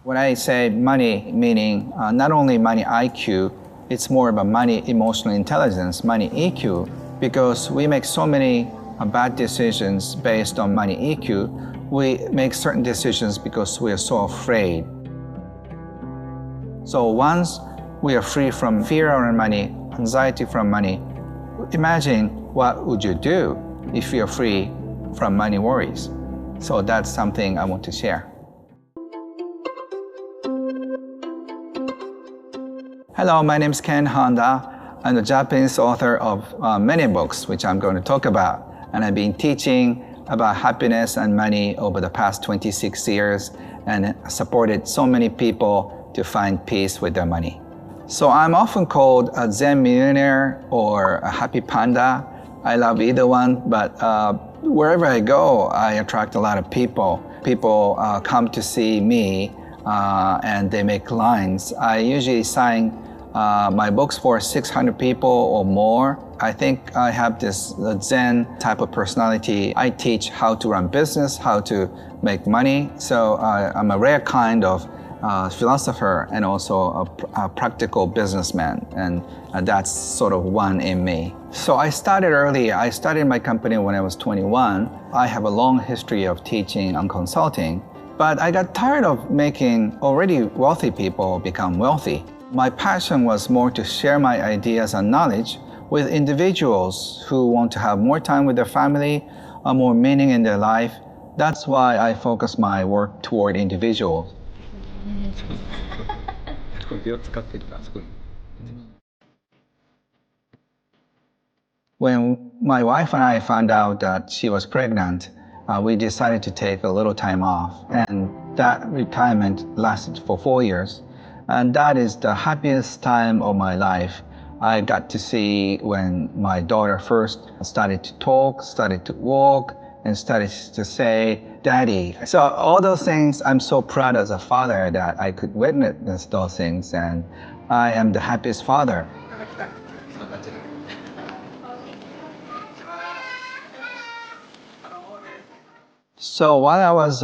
When I say money, meaning not only money IQ, it's more about money emotional intelligence, money EQ, because we make so many bad decisions based on money EQ. We make certain decisions because we are so afraid. So once we are free from fear around money, anxiety from money, imagine what would you do if you're free from money worries. So that's something I want to share. Hello, my name is Ken Honda. I'm the Japanese author of many books, which I'm going to talk about. And I've been teaching about happiness and money over the past 26 years and supported so many people to find peace with their money. So I'm often called a Zen millionaire or a happy panda. I love either one, but wherever I go, I attract a lot of people. People come to see me and they make lines. I usually sign my books for 600 people or more. I think I have this Zen type of personality. I teach how to run business, how to make money. So I'm a rare kind of philosopher and also a practical businessman, and that's sort of one in me. So I started early. I started my company when I was 21. I have a long history of teaching and consulting, but I got tired of making already wealthy people become wealthy. My passion was more to share my ideas and knowledge with individuals who want to have more time with their family, more meaning in their life. That's why I focus my work toward individuals. When my wife and I found out that she was pregnant, we decided to take a little time off, and that retirement lasted for 4 years. And that is the happiest time of my life. I got to see when my daughter first started to talk, started to walk, and started to say, Daddy. So all those things, I'm so proud as a father that I could witness those things, and I am the happiest father. So while I was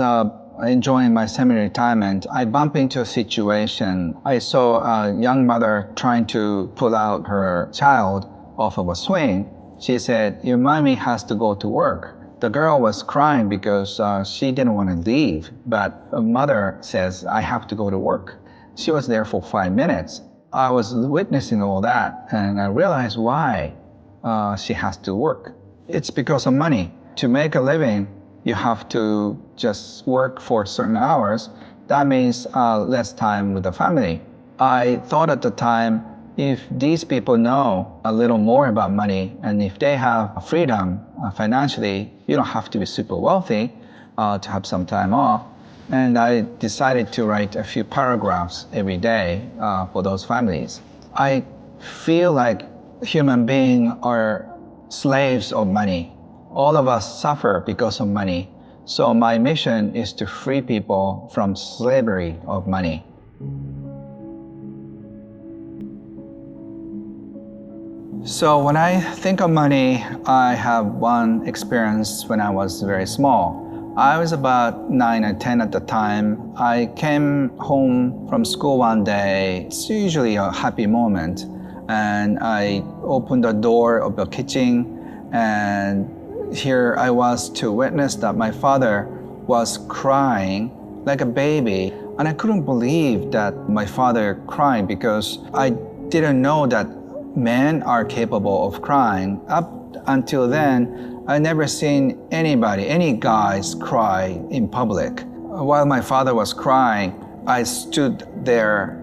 enjoying my semi-retirement, I bumped into a situation. I saw a young mother trying to pull out her child off of a swing. She said, your mommy has to go to work. The girl was crying because she didn't want to leave, but her mother says, I have to go to work. She was there for 5 minutes. I was witnessing all that, and I realized why she has to work. It's because of money. To make a living, you have to just work for certain hours. That means less time with the family. I thought at the time, if these people know a little more about money, and if they have freedom financially, you don't have to be super wealthy to have some time off. And I decided to write a few paragraphs every day for those families. I feel like human beings are slaves of money. All of us suffer because of money. So my mission is to free people from slavery of money. So when I think of money, I have one experience when I was very small. I was about 9 or 10 at the time. I came home from school one day. It's usually a happy moment. And I opened the door of the kitchen, and here I was to witness that my father was crying like a baby. And I couldn't believe that my father crying, because I didn't know that men are capable of crying. Up until then, I never seen anybody, any guys cry in public. While my father was crying, I stood there,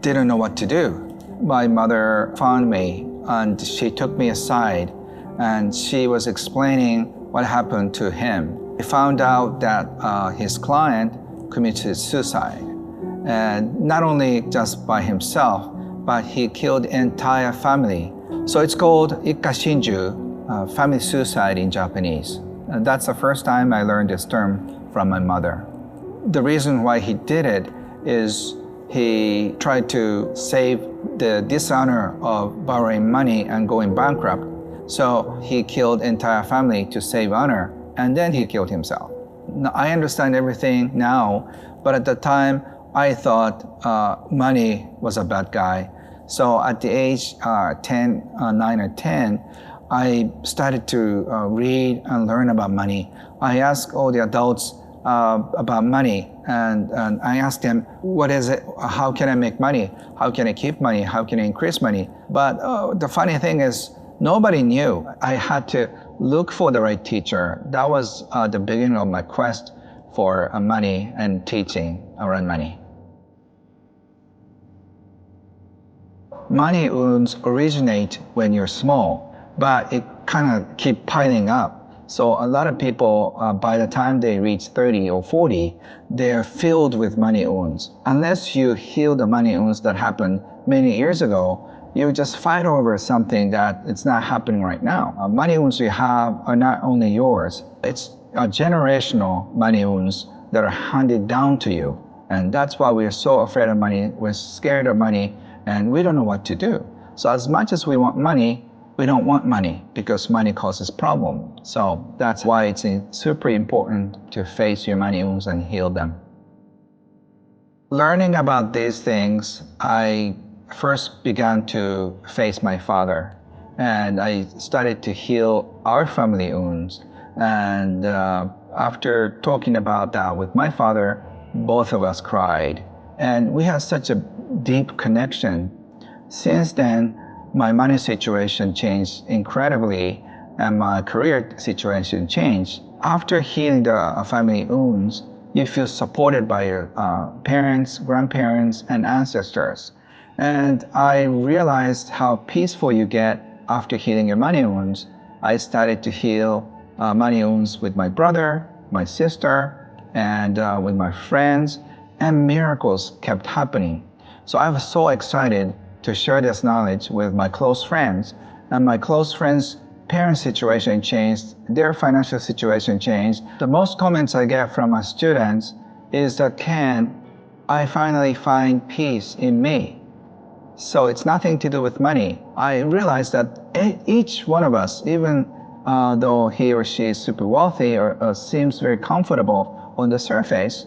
didn't know what to do. My mother found me and she took me aside, and she was explaining what happened to him. I found out that his client committed suicide, and not only just by himself, but he killed the entire family. So it's called Ikkashinju, family suicide in Japanese. And that's the first time I learned this term from my mother. The reason why he did it is he tried to save the dishonor of borrowing money and going bankrupt. So he killed the entire family to save honor, and then he killed himself. Now, I understand everything now, but at the time, I thought money was a bad guy. So at the age 9 or 10, I started to read and learn about money. I asked all the adults about money, and I asked them, what is it? How can I make money? How can I keep money? How can I increase money? But the funny thing is, nobody knew. I had to look for the right teacher. That was the beginning of my quest for money and teaching around money. Money wounds originate when you're small, but it kind of keep piling up. So a lot of people, by the time they reach 30 or 40, they're filled with money wounds. Unless you heal the money wounds that happened many years ago, you just fight over something that it's not happening right now. Money wounds you have are not only yours, it's generational money wounds that are handed down to you. And that's why we're so afraid of money, we're scared of money, and we don't know what to do. So as much as we want money, we don't want money because money causes problems. So that's why it's super important to face your money wounds and heal them. Learning about these things, I first began to face my father, and I started to heal our family wounds. And after talking about that with my father, both of us cried. And we had such a deep connection. Since then, my money situation changed incredibly, and my career situation changed. After healing the family wounds, you feel supported by your parents, grandparents, and ancestors. And I realized how peaceful you get after healing your money wounds. I started to heal money wounds with my brother, my sister, and with my friends, and miracles kept happening. So I was so excited to share this knowledge with my close friends, and my close friends' parent situation changed, their financial situation changed. The most comments I get from my students is that, Ken, I finally find peace in me. So it's nothing to do with money. I realized that each one of us, even though he or she is super wealthy or seems very comfortable on the surface,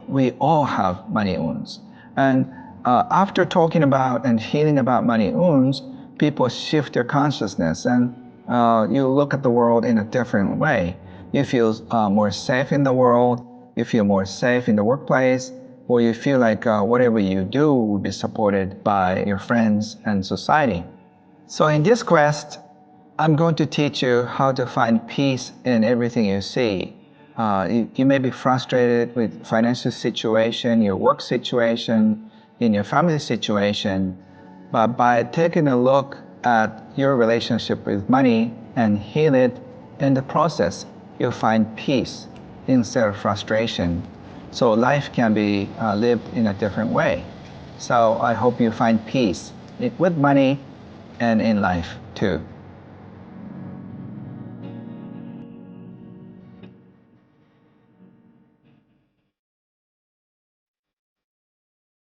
we all have money wounds. And after talking about and healing about money wounds, people shift their consciousness, and you look at the world in a different way. You feel more safe in the world, you feel more safe in the workplace, or you feel like whatever you do will be supported by your friends and society. So in this quest, I'm going to teach you how to find peace in everything you see. You may be frustrated with financial situation, your work situation, in your family situation, but by taking a look at your relationship with money and heal it in the process, you'll find peace instead of frustration. So life can be lived in a different way. So I hope you find peace with money and in life too.